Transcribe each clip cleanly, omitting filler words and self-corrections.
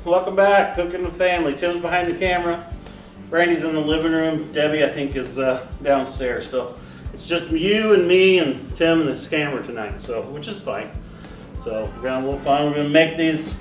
welcome back. Cooking with family. Tim's behind the camera. Brandy's in the living room. Debbie, I think, is downstairs. So it's just you and me and Tim and this camera tonight. So, which is fine. So we're gonna have a little fun. We're gonna make these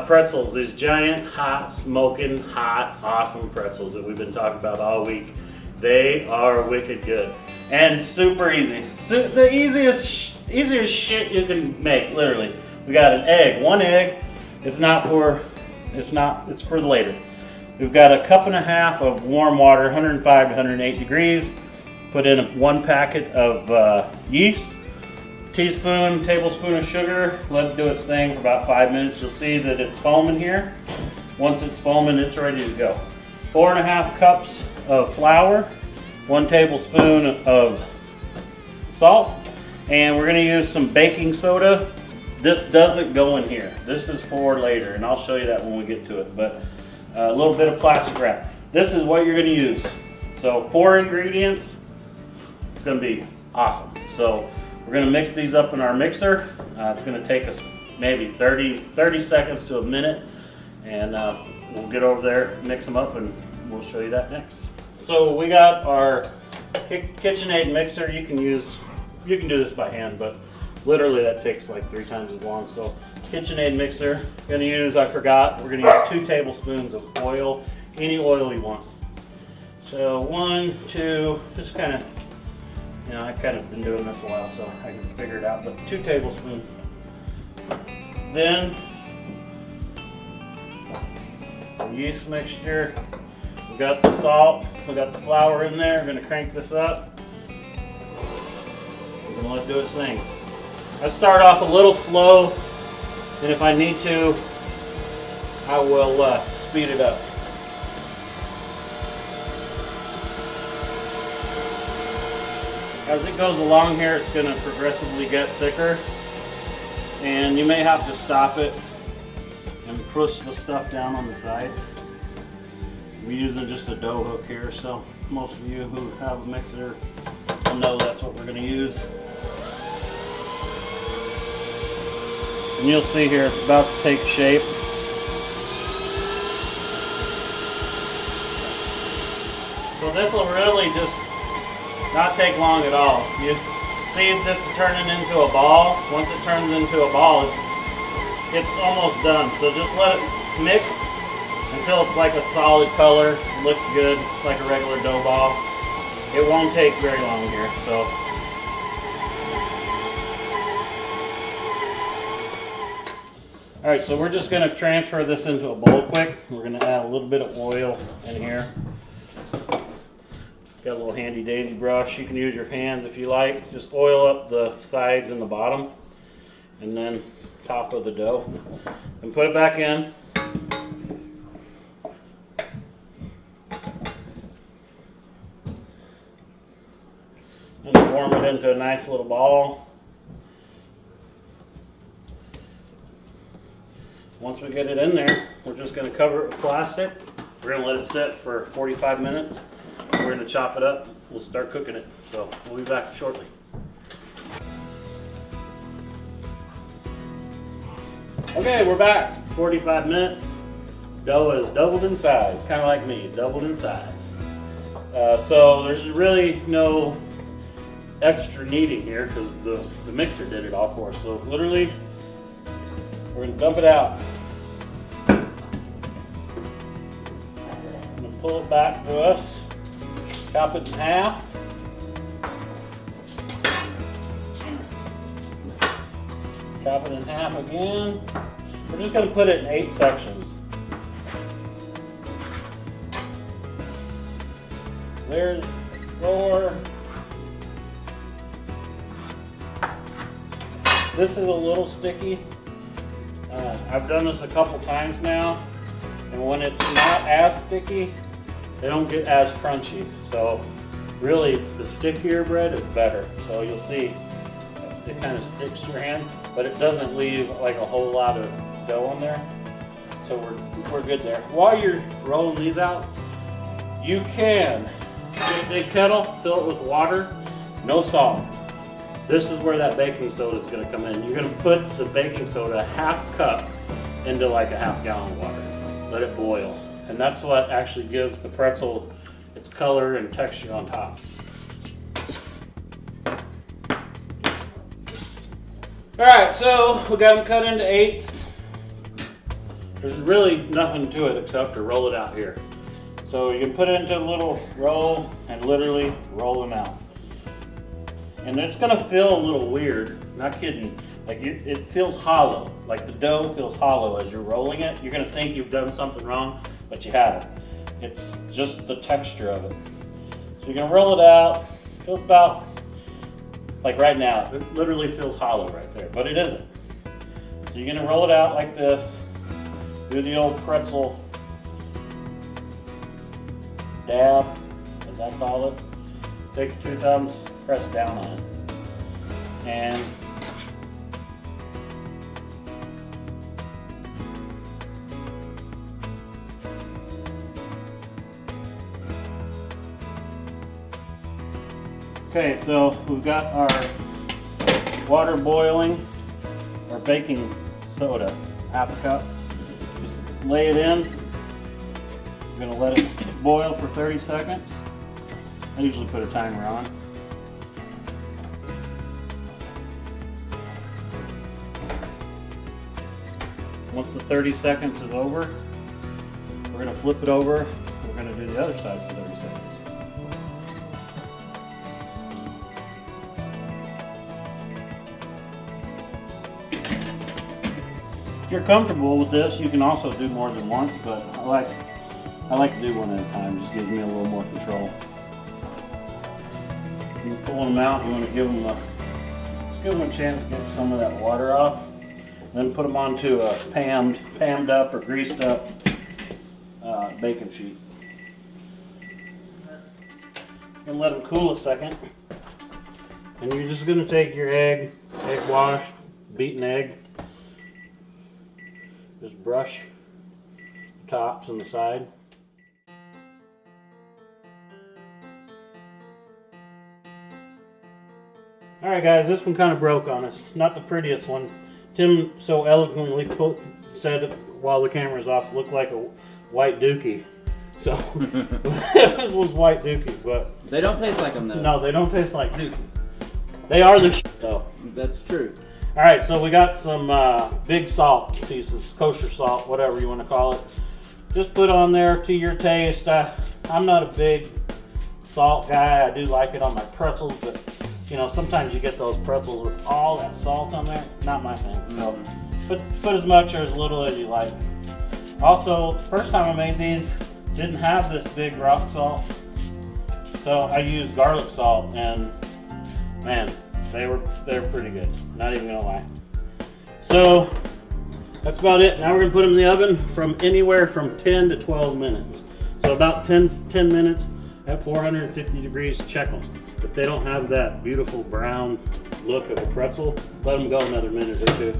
pretzels. These giant, hot, smoking, hot, awesome pretzels that we've been talking about all week. They are wicked good and super easy. The easiest shit you can make, literally. We got an egg, one egg. It's for later. We've got a cup and a half of warm water, 105 to 108 degrees. Put in one packet of yeast, tablespoon of sugar. Let it do its thing for about 5 minutes. You'll see that it's foaming here. Once it's foaming, it's ready to go. 4.5 cups of flour, 1 tablespoon of salt, and we're going to use some baking soda. This doesn't go in here. This is for later, and I'll show you that when we get to it. But a little bit of plastic wrap. This is what you're going to use. So 4 ingredients. It's going to be awesome. So we're going to mix these up in our mixer. It's going to take us maybe 30 seconds to a minute, and we'll get over there, mix them up, and we'll show you that next. So we got our KitchenAid mixer. You can do this by hand, but literally that takes like 3 times as long. So KitchenAid mixer. We're gonna use, I forgot, we're gonna use 2 tablespoons of oil, any oil you want. So 1, 2, just kind of, I've kind of been doing this a while, so I can figure it out, but 2 tablespoons. Then the yeast mixture. We got the salt, we got the flour in there. We're gonna crank this up. We're gonna let it do its thing. I start off a little slow, and if I need to, I will speed it up. As it goes along here, it's going to progressively get thicker, and you may have to stop it and push the stuff down on the sides. We're using just a dough hook here, so most of you who have a mixer will know that's what we're going to use. And you'll see here it's about to take shape. So this will really just not take long at all. You see this is turning into a ball. Once it turns into a ball, it's almost done. So just let it mix until it's like a solid color. It looks good. It's like a regular dough ball. It won't take very long here. So. Alright, so we're just going to transfer this into a bowl quick. We're going to add a little bit of oil in here. Got a little handy dandy brush. You can use your hands if you like. Just oil up the sides and the bottom, and then top of the dough. And put it back in. And form it into a nice little ball. Once we get it in there, we're just going to cover it with plastic. We're going to let it sit for 45 minutes. We're going to chop it up. We'll start cooking it. So we'll be back shortly. Okay, we're back. 45 minutes. Dough is doubled in size, kind of like me, doubled in size. So there's really no extra kneading here because the mixer did it all for us. So literally, we're going to dump it out. I'm going to pull it back to us. Chop it in half. Chop it in half again. We're just going to put it in 8 sections. There's 4. This is a little sticky. I've done this a couple times now, and when it's not as sticky, they don't get as crunchy. So really, the stickier bread is better. So you'll see it kind of sticks to your hand, but it doesn't leave like a whole lot of dough on there. So we're good there. While you're rolling these out, you can get a big kettle, fill it with water, no salt. This is where that baking soda is going to come in. You're going to put the baking soda, a half cup, into like a half gallon of water. Let it boil. And that's what actually gives the pretzel its color and texture on top. Alright, so we got them cut into 8s. There's really nothing to it except to roll it out here. So you can put it into a little roll and literally roll them out. And it's gonna feel a little weird, not kidding. Like it feels hollow, like the dough feels hollow as you're rolling it. You're gonna think you've done something wrong, but you haven't. It's just the texture of it. So you're gonna roll it out. Feels about, like right now, it literally feels hollow right there, but it isn't. So you're gonna roll it out like this. Do the old pretzel dab, as I call it. Take your 2 thumbs, press down on it. And okay, so we've got our water boiling, our baking soda, half a cup. Just lay it in. We're gonna let it boil for 30 seconds. I usually put a timer on. Once the 30 seconds is over, we're gonna flip it over. We're gonna do the other side for 30 seconds. If you're comfortable with this, you can also do more than once, but I like to do one at a time. Just gives me a little more control. You can pull them out. You want to give them a chance to get some of that water off. Then put them onto a pammed up or greased up baking sheet. And let them cool a second. And you're just going to take your egg wash, beaten egg. Just brush the tops and the side. Alright guys, this one kind of broke on us. Not the prettiest one. Tim so eloquently said while the camera's off, looked like a white dookie. So this was white dookie, but they don't taste like them though. No, they don't taste like dookie. They are the shit though. That's true. Alright, so we got some big salt pieces, kosher salt, whatever you want to call it. Just put on there to your taste. I'm not a big salt guy. I do like it on my pretzels, but you know, sometimes you get those pretzels with all that salt on there. Not my thing. So put as much or as little as you like. Also, first time I made these, didn't have this big rock salt. So I used garlic salt, and man, they were pretty good. Not even gonna lie. So that's about it. Now we're gonna put them in the oven from anywhere from 10 to 12 minutes. So about 10 minutes at 450 degrees. Check them. If they don't have that beautiful brown look of a pretzel, let them go another minute or 2.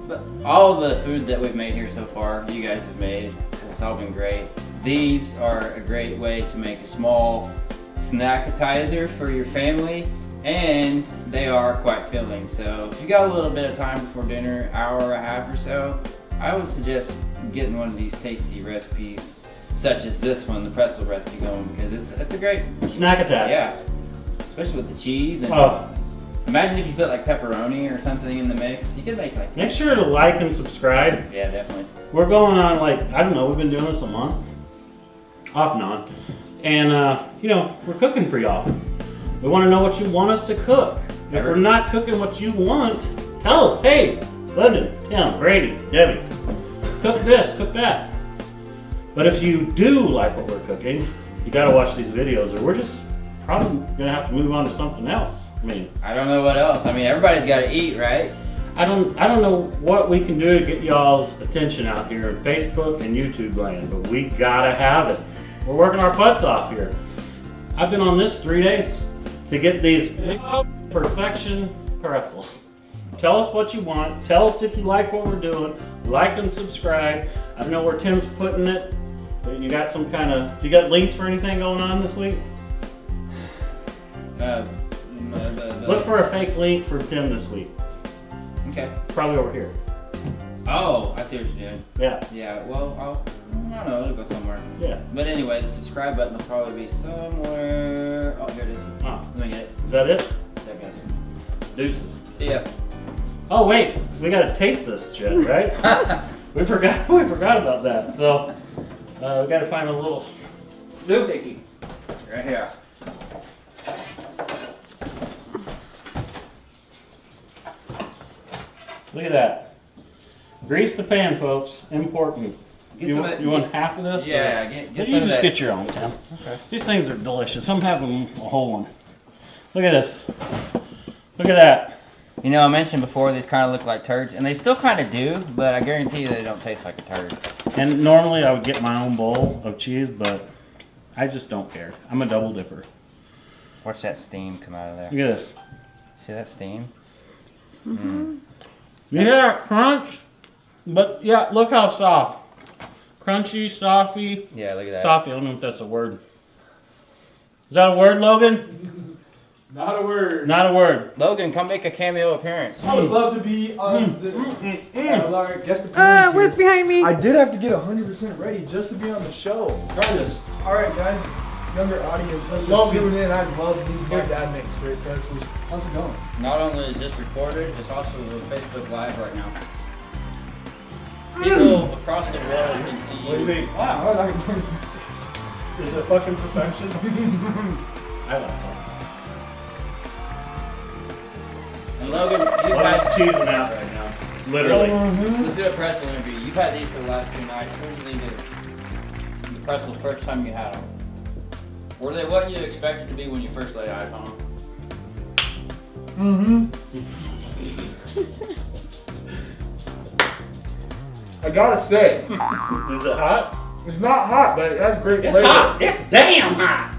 But all of the food that we've made here so far, you guys have made, it's all been great. These are a great way to make a small snackatizer for your family, and they are quite filling. So if you got a little bit of time before dinner, hour and a half or so, I would suggest getting one of these tasty recipes, such as this one, the pretzel recipe, going, because it's a great snack attack. Yeah, especially with the cheese. And imagine if you put like pepperoni or something in the mix. You could make like. Make sure to like and subscribe. Yeah, definitely. We're going on like, I don't know, we've been doing this a month, off and on, and you know, we're cooking for y'all. We want to know what you want us to cook. If we're not cooking what you want, tell us. Hey, Lyndon, Tim, Brady, Debbie, cook this, cook that. But if you do like what we're cooking, you got to watch these videos, or we're just probably gonna have to move on to something else. I mean, I don't know what else. I mean, everybody's got to eat, right? I don't know what we can do to get y'all's attention out here in Facebook and YouTube land, but we gotta have it. We're working our butts off here. I've been on this 3 days to get these perfection pretzels. Tell us what you want. Tell us if you like what we're doing. Like and subscribe. I don't know where Tim's putting it. But you got some kind of, you got links for anything going on this week? Look Look for a fake link for Tim this week. Okay. Probably over here. Oh, I see what you're doing. Yeah. Yeah, well, I don't know, it'll go somewhere. Yeah. But anyway, the subscribe button will probably be somewhere. Oh, here it is. Oh. Let me get it. Is that it? There it goes. Deuces. See ya. Oh wait, we gotta taste this shit, right? we forgot about that. So we gotta find a little doohickey. Right here. Look at that. Grease the pan, folks. Important. Get You some want, of- you want half of this? Yeah, or- get You some of just that. get your own, Tim. Okay. These things are delicious. I'm having a whole one. Look at this. Look at that. You know, I mentioned before these kind of look like turds, and they still kind of do, but I guarantee you they don't taste like a turd. And normally I would get my own bowl of cheese, but I just don't care. I'm a double dipper. Watch that steam come out of there. Look at this. See that steam? Yeah, crunch. But yeah, look how soft. Crunchy, softy. Yeah, look at that. Softy, I don't know if that's a word. Is that a word, Logan? Not a word. Not a word. Logan, come make a cameo appearance. I would love to be on the guest appearance. What's here. behind me? I did have to get 100% ready just to be on the show. Try this. All right, guys. Younger audience, let's just tune in. I love these. My dad makes great pretzels. How's it going? Not only is this recorded, it's also on Facebook Live right now. People across the world can see What do you you. think? Wow. I like Is it fucking perfection? I like that. And Logan, you've Well, had it's cheesing out right now. Literally. let's do a pretzel interview. You've had these for the last 2 nights. What did you think of the pretzels first time you had them? Were they what you expected to be when you first laid eyes on them? I gotta say, Is it hot? it's not hot, but it has great It's flavor. hot. It's damn hot.